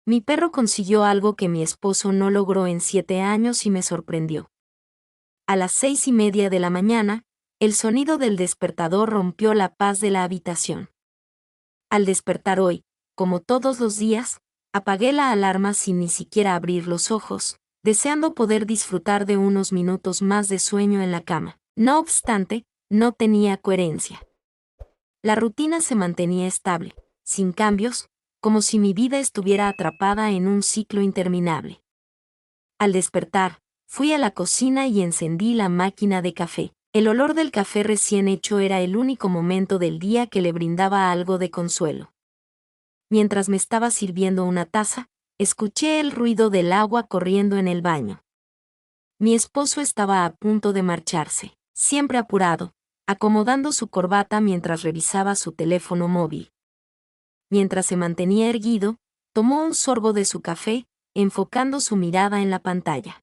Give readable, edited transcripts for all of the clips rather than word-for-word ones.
Mi perro consiguió algo que mi esposo no logró en 7 años y me sorprendió. A las 6:30 de la mañana, el sonido del despertador rompió la paz de la habitación. Al despertar hoy, como todos los días, apagué la alarma sin ni siquiera abrir los ojos, deseando poder disfrutar de unos minutos más de sueño en la cama. No obstante, no tenía coherencia. La rutina se mantenía estable, sin cambios, como si mi vida estuviera atrapada en un ciclo interminable. Al despertar, fui a la cocina y encendí la máquina de café. El olor del café recién hecho era el único momento del día que le brindaba algo de consuelo. Mientras me estaba sirviendo una taza, escuché el ruido del agua corriendo en el baño. Mi esposo estaba a punto de marcharse, siempre apurado, acomodando su corbata mientras revisaba su teléfono móvil. Mientras se mantenía erguido, tomó un sorbo de su café, enfocando su mirada en la pantalla.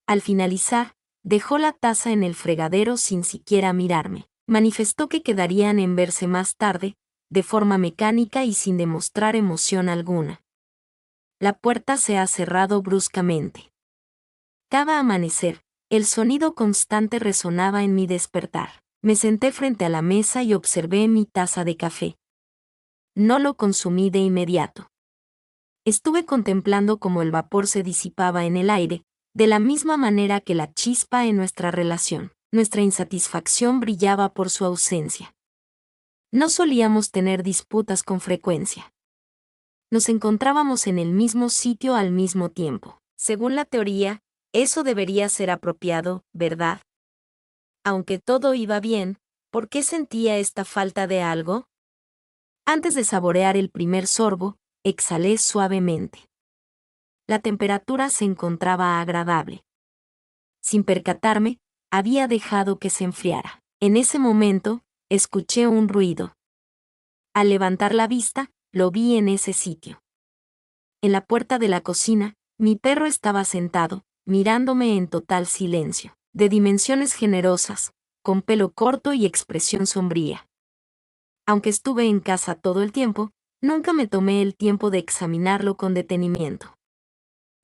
Al finalizar, dejó la taza en el fregadero sin siquiera mirarme. Manifestó que quedarían en verse más tarde, de forma mecánica y sin demostrar emoción alguna. La puerta se ha cerrado bruscamente. Cada amanecer, el sonido constante resonaba en mi despertar. Me senté frente a la mesa y observé mi taza de café. No lo consumí de inmediato. Estuve contemplando cómo el vapor se disipaba en el aire, de la misma manera que la chispa en nuestra relación. Nuestra insatisfacción brillaba por su ausencia. No solíamos tener disputas con frecuencia. Nos encontrábamos en el mismo sitio al mismo tiempo. Según la teoría, eso debería ser apropiado, ¿verdad? Aunque todo iba bien, ¿por qué sentía esta falta de algo? Antes de saborear el primer sorbo, exhalé suavemente. La temperatura se encontraba agradable. Sin percatarme, había dejado que se enfriara. En ese momento, escuché un ruido. Al levantar la vista, lo vi en ese sitio. En la puerta de la cocina, mi perro estaba sentado, mirándome en total silencio, de dimensiones generosas, con pelo corto y expresión sombría. Aunque estuve en casa todo el tiempo, nunca me tomé el tiempo de examinarlo con detenimiento.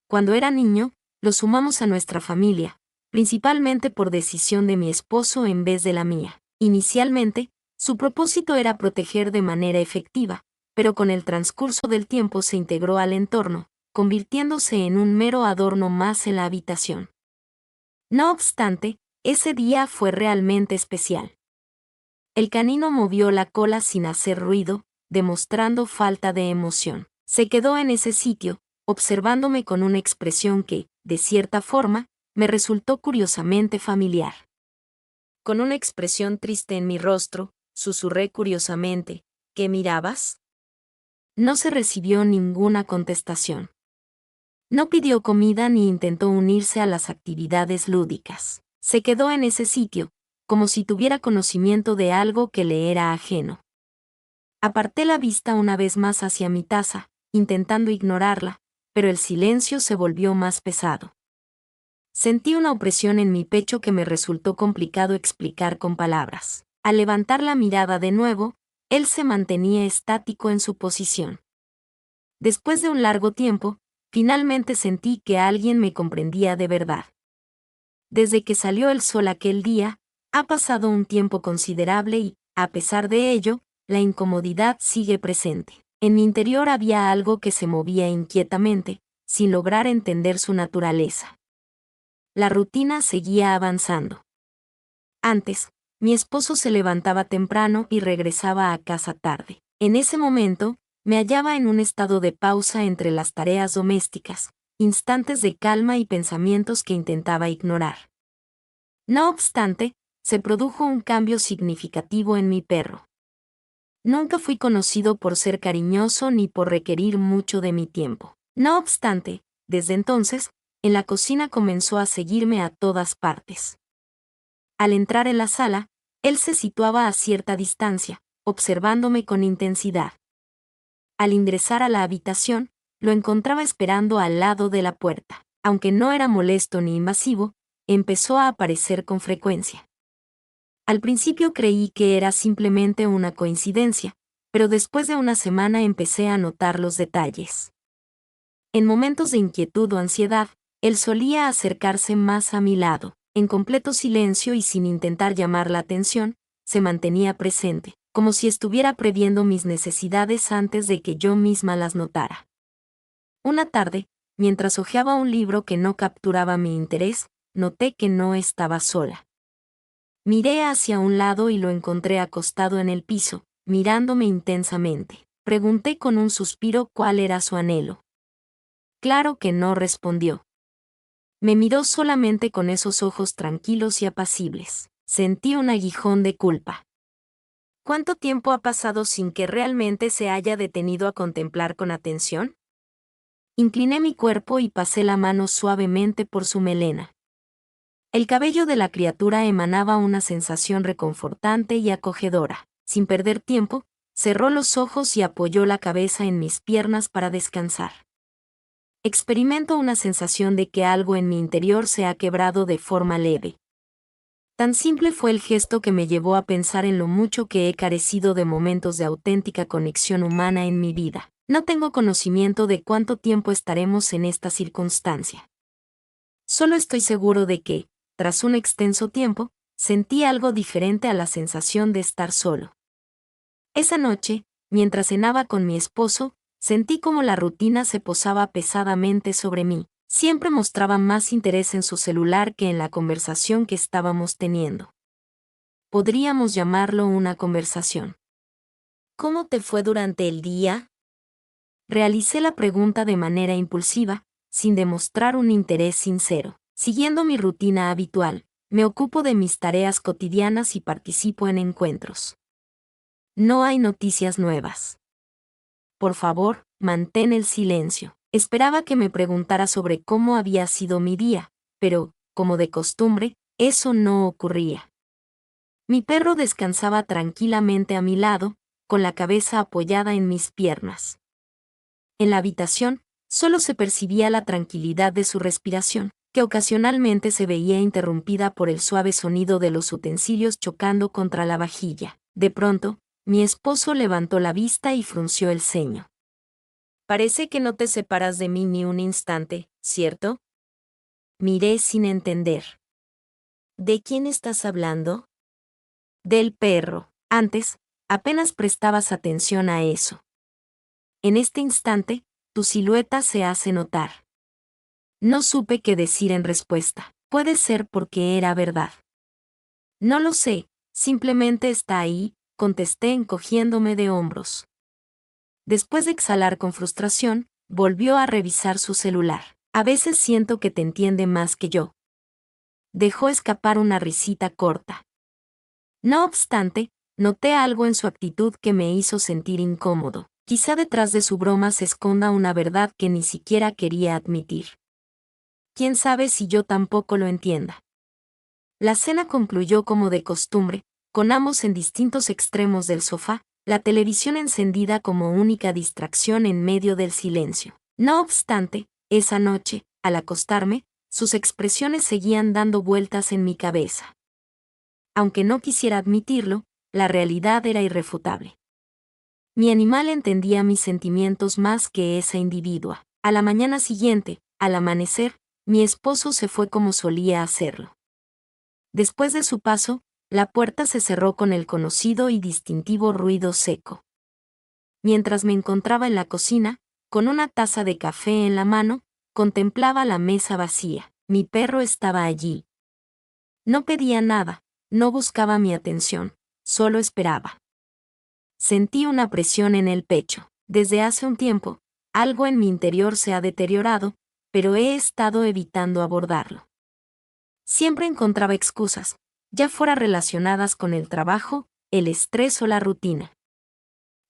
Cuando era niño, lo sumamos a nuestra familia, principalmente por decisión de mi esposo en vez de la mía. Inicialmente, su propósito era proteger de manera efectiva, pero con el transcurso del tiempo se integró al entorno, convirtiéndose en un mero adorno más en la habitación. No obstante, ese día fue realmente especial. El canino movió la cola sin hacer ruido, demostrando falta de emoción. Se quedó en ese sitio, observándome con una expresión que, de cierta forma, me resultó curiosamente familiar. Con una expresión triste en mi rostro, susurré curiosamente, ¿qué mirabas? No se recibió ninguna contestación. No pidió comida ni intentó unirse a las actividades lúdicas. Se quedó en ese sitio, como si tuviera conocimiento de algo que le era ajeno. Aparté la vista una vez más hacia mi taza, intentando ignorarla, pero el silencio se volvió más pesado. Sentí una opresión en mi pecho que me resultó complicado explicar con palabras. Al levantar la mirada de nuevo, él se mantenía estático en su posición. Después de un largo tiempo, finalmente sentí que alguien me comprendía de verdad. Desde que salió el sol aquel día, ha pasado un tiempo considerable y, a pesar de ello, la incomodidad sigue presente. En mi interior había algo que se movía inquietamente, sin lograr entender su naturaleza. La rutina seguía avanzando. Antes, mi esposo se levantaba temprano y regresaba a casa tarde. En ese momento, me hallaba en un estado de pausa entre las tareas domésticas, instantes de calma y pensamientos que intentaba ignorar. No obstante, se produjo un cambio significativo en mi perro. Nunca fui conocido por ser cariñoso ni por requerir mucho de mi tiempo. No obstante, desde entonces, en la cocina comenzó a seguirme a todas partes. Al entrar en la sala, él se situaba a cierta distancia, observándome con intensidad. Al ingresar a la habitación, lo encontraba esperando al lado de la puerta. Aunque no era molesto ni invasivo, empezó a aparecer con frecuencia. Al principio creí que era simplemente una coincidencia, pero después de una semana empecé a notar los detalles. En momentos de inquietud o ansiedad, él solía acercarse más a mi lado. En completo silencio y sin intentar llamar la atención, se mantenía presente, como si estuviera previendo mis necesidades antes de que yo misma las notara. Una tarde, mientras hojeaba un libro que no capturaba mi interés, noté que no estaba sola. Miré hacia un lado y lo encontré acostado en el piso, mirándome intensamente. Pregunté con un suspiro cuál era su anhelo. Claro que no respondió. Me miró solamente con esos ojos tranquilos y apacibles. Sentí un aguijón de culpa. ¿Cuánto tiempo ha pasado sin que realmente se haya detenido a contemplar con atención? Incliné mi cuerpo y pasé la mano suavemente por su melena. El cabello de la criatura emanaba una sensación reconfortante y acogedora. Sin perder tiempo, cerró los ojos y apoyó la cabeza en mis piernas para descansar. Experimento una sensación de que algo en mi interior se ha quebrado de forma leve. Tan simple fue el gesto que me llevó a pensar en lo mucho que he carecido de momentos de auténtica conexión humana en mi vida. No tengo conocimiento de cuánto tiempo estaremos en esta circunstancia. Solo estoy seguro de que, tras un extenso tiempo, sentí algo diferente a la sensación de estar solo. Esa noche, mientras cenaba con mi esposo, sentí como la rutina se posaba pesadamente sobre mí. Siempre mostraba más interés en su celular que en la conversación que estábamos teniendo. Podríamos llamarlo una conversación. ¿Cómo te fue durante el día? Realicé la pregunta de manera impulsiva, sin demostrar un interés sincero. Siguiendo mi rutina habitual, me ocupo de mis tareas cotidianas y participo en encuentros. No hay noticias nuevas. Por favor, mantén el silencio. Esperaba que me preguntara sobre cómo había sido mi día, pero, como de costumbre, eso no ocurría. Mi perro descansaba tranquilamente a mi lado, con la cabeza apoyada en mis piernas. En la habitación, solo se percibía la tranquilidad de su respiración, que ocasionalmente se veía interrumpida por el suave sonido de los utensilios chocando contra la vajilla. De pronto, mi esposo levantó la vista y frunció el ceño. Parece que no te separas de mí ni un instante, ¿cierto? Miré sin entender. ¿De quién estás hablando? Del perro. Antes, apenas prestabas atención a eso. En este instante, tu silueta se hace notar. No supe qué decir en respuesta. Puede ser porque era verdad. No lo sé, simplemente está ahí, contesté encogiéndome de hombros. Después de exhalar con frustración, volvió a revisar su celular. A veces siento que te entiende más que yo. Dejó escapar una risita corta. No obstante, noté algo en su actitud que me hizo sentir incómodo. Quizá detrás de su broma se esconda una verdad que ni siquiera quería admitir. Quién sabe si yo tampoco lo entienda. La cena concluyó como de costumbre, con ambos en distintos extremos del sofá, la televisión encendida como única distracción en medio del silencio. No obstante, esa noche, al acostarme, sus expresiones seguían dando vueltas en mi cabeza. Aunque no quisiera admitirlo, la realidad era irrefutable. Mi animal entendía mis sentimientos más que esa individua. A la mañana siguiente, al amanecer, mi esposo se fue como solía hacerlo. Después de su paso, la puerta se cerró con el conocido y distintivo ruido seco. Mientras me encontraba en la cocina, con una taza de café en la mano, contemplaba la mesa vacía. Mi perro estaba allí. No pedía nada, no buscaba mi atención, solo esperaba. Sentí una presión en el pecho. Desde hace un tiempo, algo en mi interior se ha deteriorado, pero he estado evitando abordarlo. Siempre encontraba excusas, ya fuera relacionadas con el trabajo, el estrés o la rutina.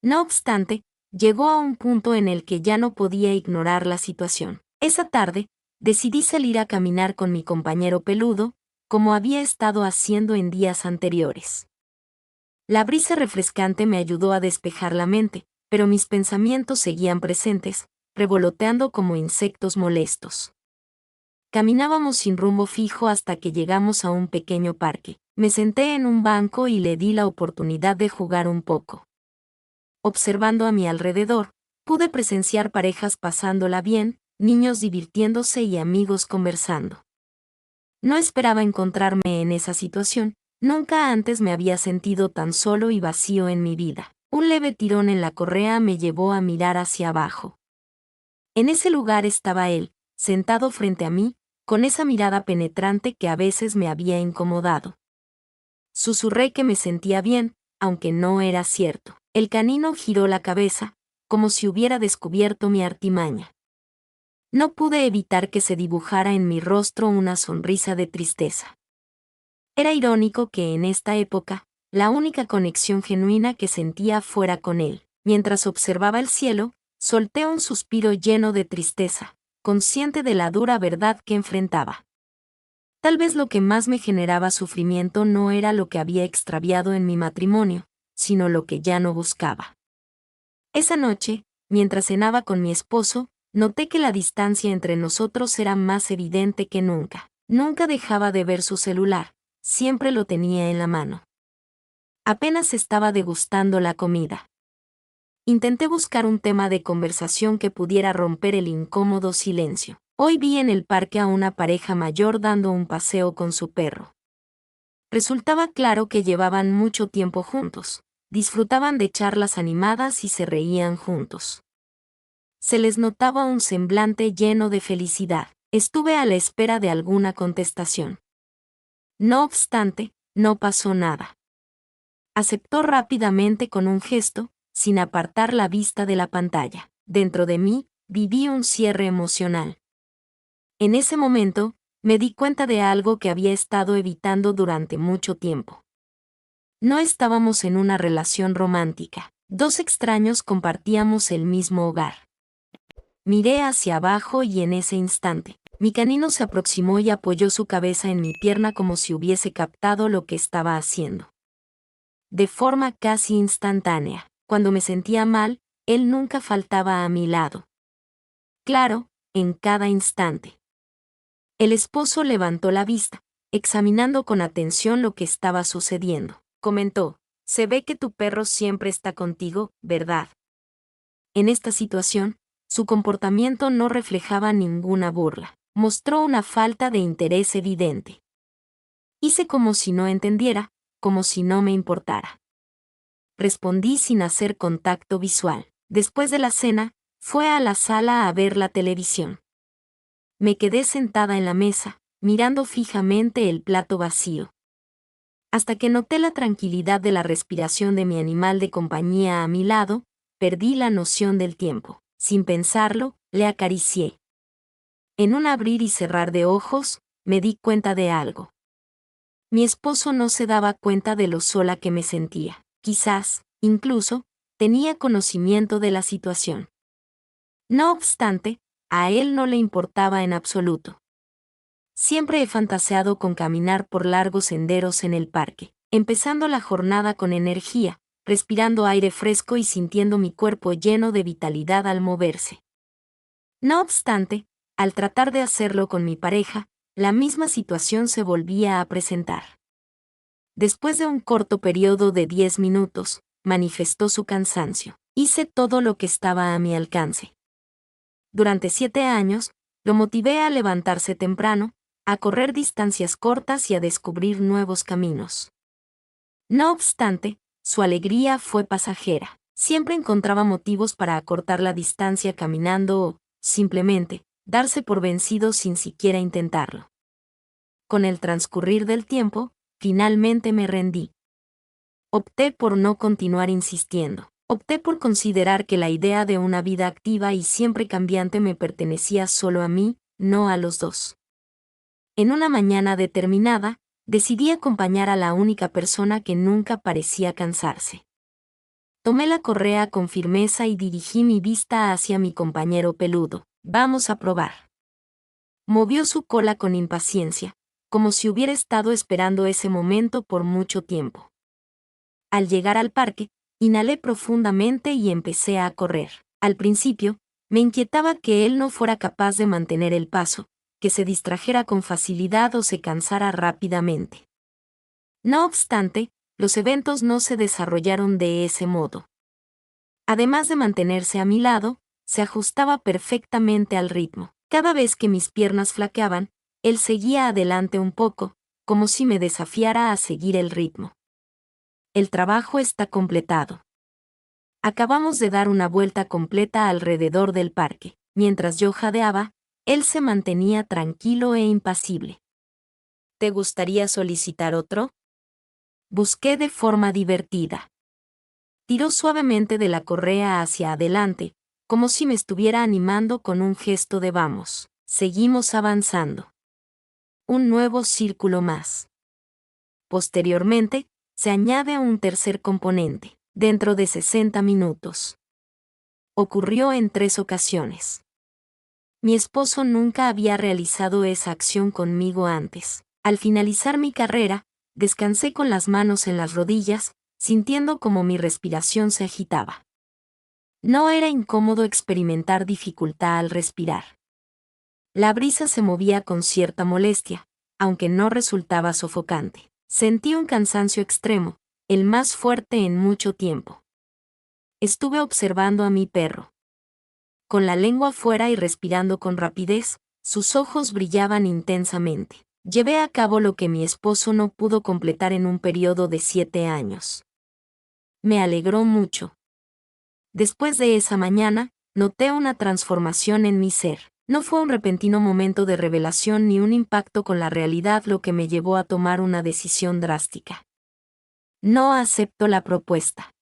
No obstante, llegó a un punto en el que ya no podía ignorar la situación. Esa tarde, decidí salir a caminar con mi compañero peludo, como había estado haciendo en días anteriores. La brisa refrescante me ayudó a despejar la mente, pero mis pensamientos seguían presentes, revoloteando como insectos molestos. Caminábamos sin rumbo fijo hasta que llegamos a un pequeño parque. Me senté en un banco y le di la oportunidad de jugar un poco. Observando a mi alrededor, pude presenciar parejas pasándola bien, niños divirtiéndose y amigos conversando. No esperaba encontrarme en esa situación, nunca antes me había sentido tan solo y vacío en mi vida. Un leve tirón en la correa me llevó a mirar hacia abajo. En ese lugar estaba él, sentado frente a mí, con esa mirada penetrante que a veces me había incomodado. Susurré que me sentía bien, aunque no era cierto. El canino giró la cabeza, como si hubiera descubierto mi artimaña. No pude evitar que se dibujara en mi rostro una sonrisa de tristeza. Era irónico que en esta época, la única conexión genuina que sentía fuera con él. Mientras observaba el cielo, solté un suspiro lleno de tristeza, consciente de la dura verdad que enfrentaba. Tal vez lo que más me generaba sufrimiento no era lo que había extraviado en mi matrimonio, sino lo que ya no buscaba. Esa noche, mientras cenaba con mi esposo, noté que la distancia entre nosotros era más evidente que nunca. Nunca dejaba de ver su celular, siempre lo tenía en la mano. Apenas estaba degustando la comida. Intenté buscar un tema de conversación que pudiera romper el incómodo silencio. Hoy vi en el parque a una pareja mayor dando un paseo con su perro. Resultaba claro que llevaban mucho tiempo juntos, disfrutaban de charlas animadas y se reían juntos. Se les notaba un semblante lleno de felicidad. Estuve a la espera de alguna contestación. No obstante, no pasó nada. Aceptó rápidamente con un gesto, sin apartar la vista de la pantalla. Dentro de mí, viví un cierre emocional. En ese momento, me di cuenta de algo que había estado evitando durante mucho tiempo. No estábamos en una relación romántica. Dos extraños compartíamos el mismo hogar. Miré hacia abajo y en ese instante, mi canino se aproximó y apoyó su cabeza en mi pierna como si hubiese captado lo que estaba haciendo. De forma casi instantánea, cuando me sentía mal, él nunca faltaba a mi lado. Claro, en cada instante. El esposo levantó la vista, examinando con atención lo que estaba sucediendo. Comentó: se ve que tu perro siempre está contigo, ¿verdad? En esta situación, su comportamiento no reflejaba ninguna burla. Mostró una falta de interés evidente. Hice como si no entendiera, como si no me importara. Respondí sin hacer contacto visual. Después de la cena, fue a la sala a ver la televisión. Me quedé sentada en la mesa, mirando fijamente el plato vacío. Hasta que noté la tranquilidad de la respiración de mi animal de compañía a mi lado, perdí la noción del tiempo. Sin pensarlo, le acaricié. En un abrir y cerrar de ojos, me di cuenta de algo. Mi esposo no se daba cuenta de lo sola que me sentía. Quizás, incluso, tenía conocimiento de la situación. No obstante, a él no le importaba en absoluto. Siempre he fantaseado con caminar por largos senderos en el parque, empezando la jornada con energía, respirando aire fresco y sintiendo mi cuerpo lleno de vitalidad al moverse. No obstante, al tratar de hacerlo con mi pareja, la misma situación se volvía a presentar. Después de un corto periodo de 10 minutos, manifestó su cansancio. Hice todo lo que estaba a mi alcance. Durante 7 años, lo motivé a levantarse temprano, a correr distancias cortas y a descubrir nuevos caminos. No obstante, su alegría fue pasajera. Siempre encontraba motivos para acortar la distancia caminando o, simplemente, darse por vencido sin siquiera intentarlo. Con el transcurrir del tiempo, finalmente me rendí. Opté por no continuar insistiendo. Opté por considerar que la idea de una vida activa y siempre cambiante me pertenecía solo a mí, no a los dos. En una mañana determinada, decidí acompañar a la única persona que nunca parecía cansarse. Tomé la correa con firmeza y dirigí mi vista hacia mi compañero peludo. Vamos a probar. Movió su cola con impaciencia, como si hubiera estado esperando ese momento por mucho tiempo. Al llegar al parque, inhalé profundamente y empecé a correr. Al principio, me inquietaba que él no fuera capaz de mantener el paso, que se distrajera con facilidad o se cansara rápidamente. No obstante, los eventos no se desarrollaron de ese modo. Además de mantenerse a mi lado, se ajustaba perfectamente al ritmo. Cada vez que mis piernas flaqueaban, él seguía adelante un poco, como si me desafiara a seguir el ritmo. El trabajo está completado. Acabamos de dar una vuelta completa alrededor del parque. Mientras yo jadeaba, él se mantenía tranquilo e impasible. ¿Te gustaría solicitar otro? Busqué de forma divertida. Tiró suavemente de la correa hacia adelante, como si me estuviera animando con un gesto de vamos. Seguimos avanzando. Un nuevo círculo más. Posteriormente, se añade un tercer componente, dentro de 60 minutos. Ocurrió en 3 ocasiones. Mi esposo nunca había realizado esa acción conmigo antes. Al finalizar mi carrera, descansé con las manos en las rodillas, sintiendo como mi respiración se agitaba. No era incómodo experimentar dificultad al respirar. La brisa se movía con cierta molestia, aunque no resultaba sofocante. Sentí un cansancio extremo, el más fuerte en mucho tiempo. Estuve observando a mi perro. Con la lengua fuera y respirando con rapidez, sus ojos brillaban intensamente. Llevé a cabo lo que mi esposo no pudo completar en un periodo de 7 años. Me alegró mucho. Después de esa mañana, noté una transformación en mi ser. No fue un repentino momento de revelación ni un impacto con la realidad lo que me llevó a tomar una decisión drástica. No acepto la propuesta.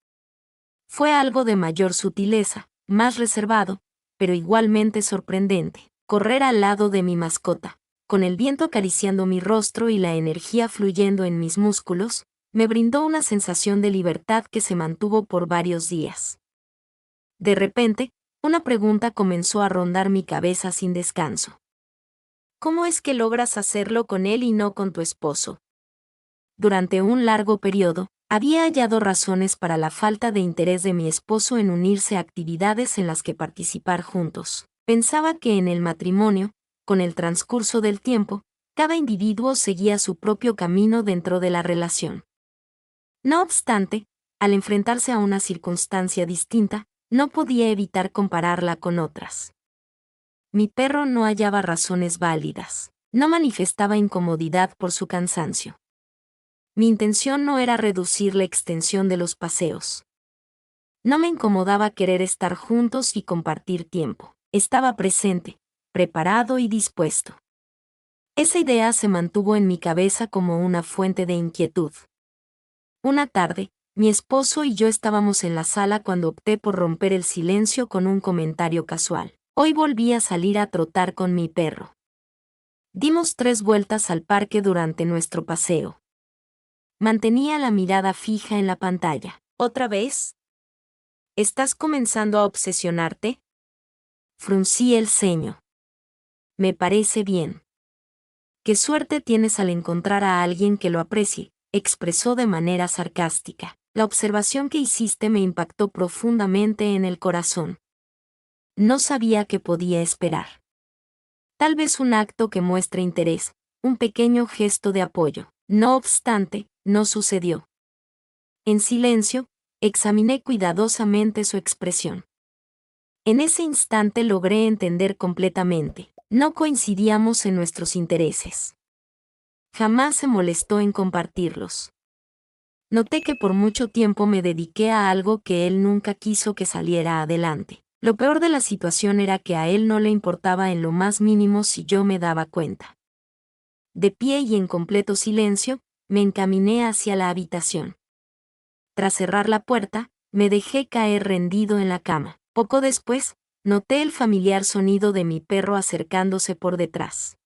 Fue algo de mayor sutileza, más reservado, pero igualmente sorprendente. Correr al lado de mi mascota, con el viento acariciando mi rostro y la energía fluyendo en mis músculos, me brindó una sensación de libertad que se mantuvo por varios días. De repente, una pregunta comenzó a rondar mi cabeza sin descanso. ¿Cómo es que logras hacerlo con él y no con tu esposo? Durante un largo periodo, había hallado razones para la falta de interés de mi esposo en unirse a actividades en las que participar juntos. Pensaba que en el matrimonio, con el transcurso del tiempo, cada individuo seguía su propio camino dentro de la relación. No obstante, al enfrentarse a una circunstancia distinta, no podía evitar compararla con otras. Mi perro no hallaba razones válidas. No manifestaba incomodidad por su cansancio. Mi intención no era reducir la extensión de los paseos. No me incomodaba querer estar juntos y compartir tiempo. Estaba presente, preparado y dispuesto. Esa idea se mantuvo en mi cabeza como una fuente de inquietud. Una tarde, mi esposo y yo estábamos en la sala cuando opté por romper el silencio con un comentario casual. Hoy volví a salir a trotar con mi perro. Dimos 3 vueltas al parque durante nuestro paseo. Mantenía la mirada fija en la pantalla. ¿Otra vez? ¿Estás comenzando a obsesionarte? Fruncí el ceño. Me parece bien. Qué suerte tienes al encontrar a alguien que lo aprecie, expresó de manera sarcástica. La observación que hiciste me impactó profundamente en el corazón. No sabía qué podía esperar. Tal vez un acto que muestre interés, un pequeño gesto de apoyo. No obstante, no sucedió. En silencio, examiné cuidadosamente su expresión. En ese instante logré entender completamente. No coincidíamos en nuestros intereses. Jamás se molestó en compartirlos. Noté que por mucho tiempo me dediqué a algo que él nunca quiso que saliera adelante. Lo peor de la situación era que a él no le importaba en lo más mínimo si yo me daba cuenta. De pie y en completo silencio, me encaminé hacia la habitación. Tras cerrar la puerta, me dejé caer rendido en la cama. Poco después, noté el familiar sonido de mi perro acercándose por detrás.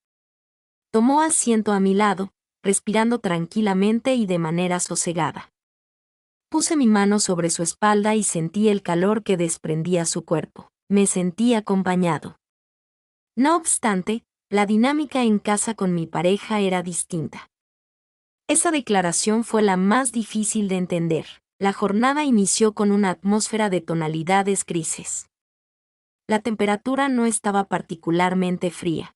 Tomó asiento a mi lado, respirando tranquilamente y de manera sosegada. Puse mi mano sobre su espalda y sentí el calor que desprendía su cuerpo. Me sentí acompañado. No obstante, la dinámica en casa con mi pareja era distinta. Esa declaración fue la más difícil de entender. La jornada inició con una atmósfera de tonalidades grises. La temperatura no estaba particularmente fría.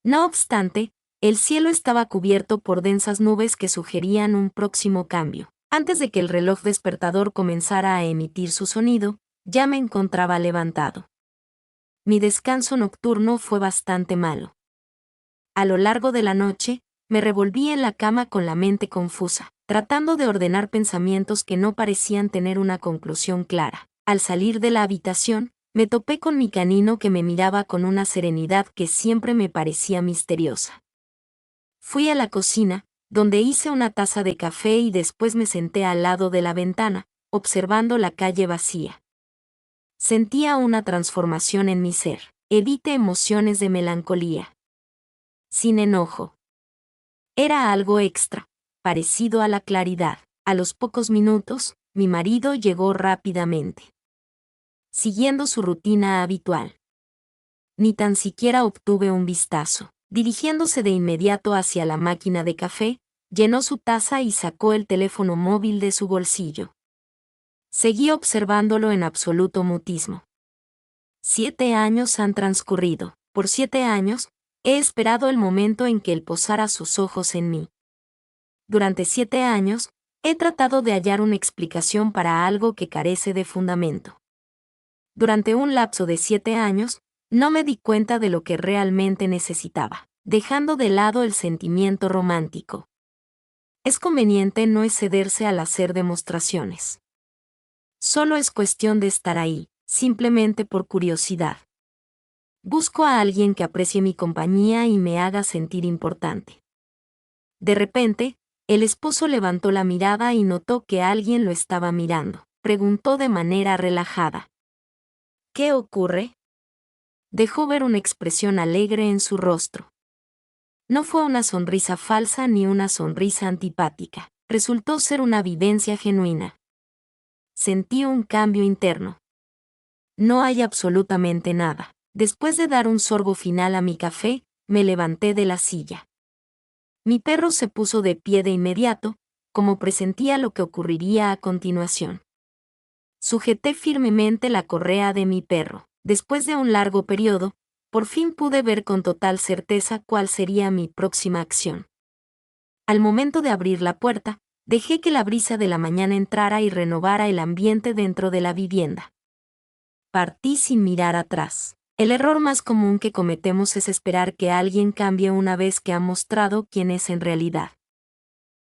No obstante, el cielo estaba cubierto por densas nubes que sugerían un próximo cambio. Antes de que el reloj despertador comenzara a emitir su sonido, ya me encontraba levantado. Mi descanso nocturno fue bastante malo. A lo largo de la noche, me revolví en la cama con la mente confusa, tratando de ordenar pensamientos que no parecían tener una conclusión clara. Al salir de la habitación, me topé con mi canino que me miraba con una serenidad que siempre me parecía misteriosa. Fui a la cocina, donde hice una taza de café y después me senté al lado de la ventana, observando la calle vacía. Sentía una transformación en mi ser. Evité emociones de melancolía. Sin enojo. Era algo extra, parecido a la claridad. A los pocos minutos, mi marido llegó rápidamente, siguiendo su rutina habitual. Ni tan siquiera obtuve un vistazo. Dirigiéndose de inmediato hacia la máquina de café, llenó su taza y sacó el teléfono móvil de su bolsillo. Seguí observándolo en absoluto mutismo. 7 años han transcurrido. Por 7 años, he esperado el momento en que él posara sus ojos en mí. Durante 7 años, he tratado de hallar una explicación para algo que carece de fundamento. Durante un lapso de 7 años, no me di cuenta de lo que realmente necesitaba, dejando de lado el sentimiento romántico. Es conveniente no excederse al hacer demostraciones. Solo es cuestión de estar ahí, simplemente por curiosidad. Busco a alguien que aprecie mi compañía y me haga sentir importante. De repente, el esposo levantó la mirada y notó que alguien lo estaba mirando. Preguntó de manera relajada: ¿qué ocurre? Dejó ver una expresión alegre en su rostro. No fue una sonrisa falsa ni una sonrisa antipática. Resultó ser una vivencia genuina. Sentí un cambio interno. No hay absolutamente nada. Después de dar un sorbo final a mi café, me levanté de la silla. Mi perro se puso de pie de inmediato, como presentía lo que ocurriría a continuación. Sujeté firmemente la correa de mi perro. Después de un largo periodo, por fin pude ver con total certeza cuál sería mi próxima acción. Al momento de abrir la puerta, dejé que la brisa de la mañana entrara y renovara el ambiente dentro de la vivienda. Partí sin mirar atrás. El error más común que cometemos es esperar que alguien cambie una vez que ha mostrado quién es en realidad.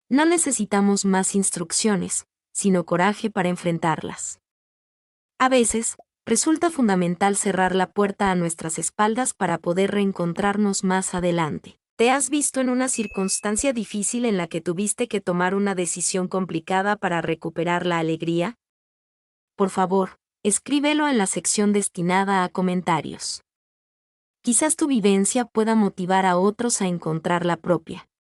No necesitamos más instrucciones, sino coraje para enfrentarlas. A veces, resulta fundamental cerrar la puerta a nuestras espaldas para poder reencontrarnos más adelante. ¿Te has visto en una circunstancia difícil en la que tuviste que tomar una decisión complicada para recuperar la alegría? Por favor, escríbelo en la sección destinada a comentarios. Quizás tu vivencia pueda motivar a otros a encontrar la propia.